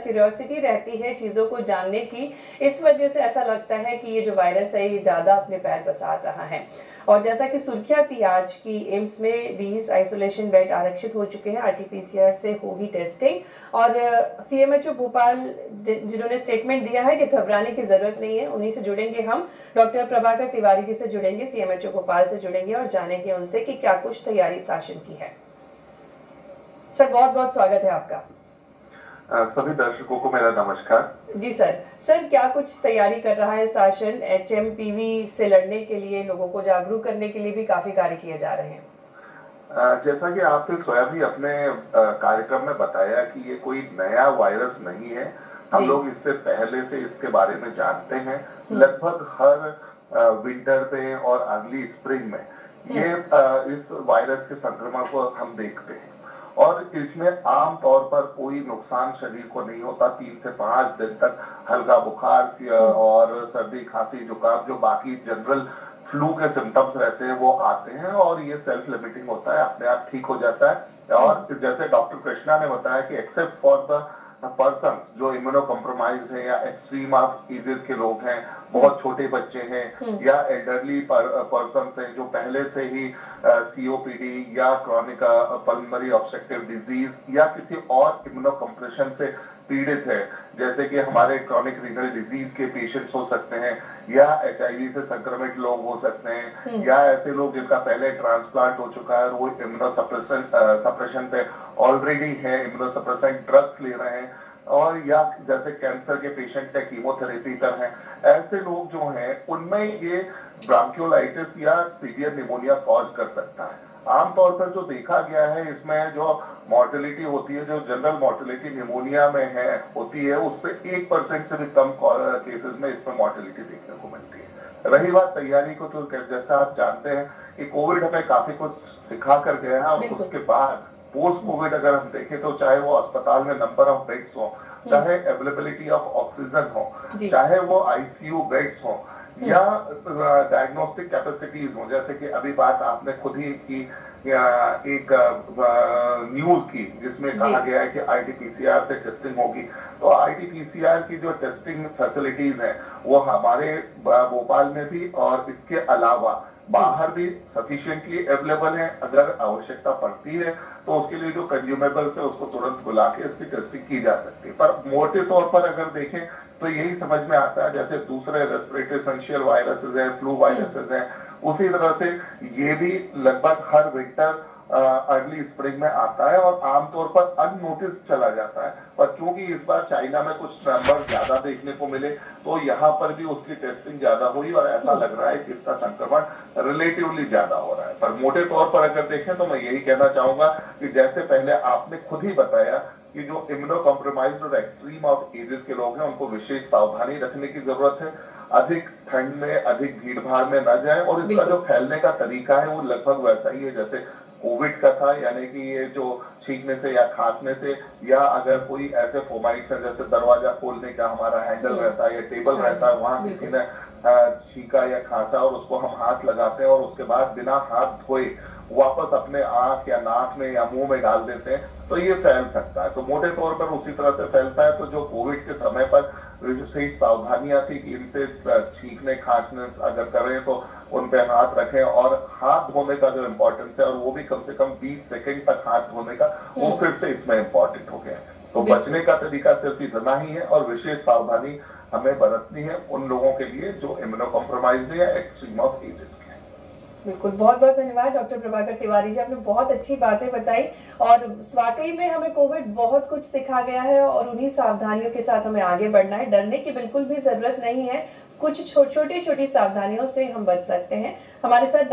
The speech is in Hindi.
क्यूरियोसिटी रहती है चीज़ों को जानने की, इस वजह से ऐसा लगता है कि ये जो वायरस है ये ज़्यादा अपने पैर पसार रहा है। और जैसा कि सुर्खियाँ थी आज की, एम्स में 20 आइसोलेशन बेड आरक्षित हो चुके हैं, आरटी-पीसीआर से होगी टेस्टिंग। और सीएमएचओ भोपाल जिन्होंने स्टेटमेंट दिया है कि घबराने की जरूरत नहीं है, उन्हीं से जुड़ेंगे हम। डॉक्टर प्रभाकर तिवारी जी से जुड़ेंगे, सीएमएचओ भोपाल से जुड़ेंगे और जानेंगे उनसे कि क्या कुछ तैयारी शासन की है। सर, बहुत बहुत स्वागत है आपका। सभी दर्शकों को मेरा नमस्कार। जी सर, क्या कुछ तैयारी कर रहा है शासन? एचएमपीवी से लड़ने के लिए, लोगों को जागरूक करने के लिए भी काफी कार्य किए जा रहे हैं। जैसा कि आपने स्वयं भी अपने कार्यक्रम में बताया कि ये कोई नया वायरस नहीं है, हम लोग इससे पहले से इसके बारे में जानते हैं। लगभग हर विंटर पे और अगली स्प्रिंग में ये इस वायरस के संक्रमण को हम देखते हैं और इसमें आम तौर पर कोई नुकसान शरीर को नहीं होता। 3 से 5 दिन तक हल्का बुखार और सर्दी, खांसी, जुकाम, जो बाकी जनरल फ्लू के सिम्टम्स रहते हैं वो आते हैं और ये सेल्फ लिमिटिंग होता है, अपने आप ठीक हो जाता है। और जैसे डॉक्टर कृष्णा ने बताया कि एक्सेप्ट फॉर द पर्सन जो इम्यूनो कॉम्प्रोमाइज है या एक्सट्रीम ऑफ एजेस के लोग हैं, बहुत छोटे बच्चे हैं या एल्डरली पर्सन हैं जो पहले से ही सीओपीडी या क्रॉनिक पल्मोनरी ऑब्स्ट्रक्टिव डिजीज या किसी और इम्यूनो कंप्रेशन से पीड़ित है, जैसे कि हमारे क्रॉनिक रीनल डिजीज के पेशेंट्स हो सकते हैं या एचआईवी से संक्रमित लोग हो सकते हैं या ऐसे लोग जिनका पहले ट्रांसप्लांट हो चुका है और वो इम्यूनो सप्रेशन पे ऑलरेडी है, इम्यूनो सप्रेसेंट ड्रग्स ले रहे हैं, और या जैसे कैंसर के पेशेंट है, कीमोथेरेपी पर हैं, ऐसे लोग जो हैं उनमें ये ब्रांकियोलाइटिस या सीवियर निमोनिया कॉज कर सकता है। आमतौर पर जो देखा गया है इसमें जो मॉर्टेलिटी होती है, जो जनरल मॉर्टेलिटी निमोनिया में है होती है, उससे 1% से भी कम केसेस में इसमें मॉर्टेलिटी देखने को मिलती है। रही बात तैयारी को, तो जैसा आप जानते हैं कि कोविड हमें काफी कुछ सिखा कर गया है और उसके बाद पोस्ट कोविड अगर हम देखें तो चाहे वो अस्पताल में नंबर ऑफ बेड्स हो, चाहे अवेलेबिलिटी ऑफ ऑक्सीजन हो, चाहे वो आईसीयू बेड्स हो या डायग्नोस्टिक कैपेसिटीज हो, जैसे कि अभी बात आपने खुद ही की एक न्यूज की जिसमें कहा गया है कि आरटी-पीसीआर से टेस्टिंग होगी। तो आरटी-पीसीआर की जो टेस्टिंग फैसिलिटीज हैं वो हमारे भोपाल में भी और इसके अलावा बाहर भी सफिशिएंटली अवेलेबल है। अगर आवश्यकता पड़ती है तो उसके लिए जो कंज्यूमेबल्स है उसको तुरंत बुला के इसकी टेस्टिंग की जा सकती है। पर मोटे तौर पर अगर देखें तो यही समझ में आता है, जैसे दूसरे रेस्पिरेटरी सिंशियल वायरसेस हैं, फ्लू वायरसेस हैं, उसी तरह से ये भी लगभग हर विंटर अर्ली स्प्रिंग में आता है और आमतौर पर अननोटिस चला जाता है। पर क्योंकि इस बार चाइना में कुछ नंबर ज्यादा देखने को मिले तो यहाँ पर भी उसकी टेस्टिंग ज्यादा हुई और ऐसा लग रहा है कि इसका संक्रमण रिलेटिवली ज्यादा हो रहा है। पर मोटे तौर पर अगर देखें तो मैं यही कहना चाहूंगा कि जैसे पहले आपने खुद ही बताया कि जो इम्यूनो कॉम्प्रोमाइज्ड और एक्सट्रीम ऑफ एजेस के लोग हैं उनको विशेष सावधानी रखने की जरूरत है, अधिक ठंड में, अधिक भीड़ भाड़ में न जाए और इसका जो फैलने का तरीका है वो लगभग वैसा ही है जैसे कोविड का था, यानी कि ये जो छींकने से या खांसने से, या अगर कोई ऐसे फोमाइट्स है जैसे दरवाजा खोलने का हमारा हैंडल रहता है या टेबल रहता है, वहां किसी ने छींका या खांसा और उसको हम हाथ लगाते हैं और उसके बाद बिना हाथ धोए वापस अपने आंख या नाक में या मुंह में डाल देते हैं तो ये फैल सकता है। तो मोटे तौर पर उसी तरह से फैलता है। तो जो कोविड के समय पर सही सावधानियां थी कि इनसे छींकने खांसने अगर करें तो उन पे हाथ रखें और हाथ धोने का जो इम्पोर्टेंस है, और वो भी कम से कम 20 सेकंड तक हाथ धोने का, वो फिर से इसमें इम्पोर्टेंट हो गया है। तो बचने का तरीका सिर्फ इतना ही है और विशेष सावधानी हमें बरतनी है उन लोगों के लिए जो इम्यूनो कॉम्प्रोमाइज्ड है या एक्सट्रीम ऑफ एजेस। बिल्कुल, बहुत बहुत धन्यवाद डॉक्टर प्रभाकर तिवारी जी, आपने बहुत अच्छी बातें बताई और वाकई में हमें कोविड बहुत कुछ सिखा गया है और उन्हीं सावधानियों के साथ हमें आगे बढ़ना है। डरने की बिल्कुल भी जरूरत नहीं है, कुछ छोटी छोटी सावधानियों से हम बच सकते हैं। हमारे साथ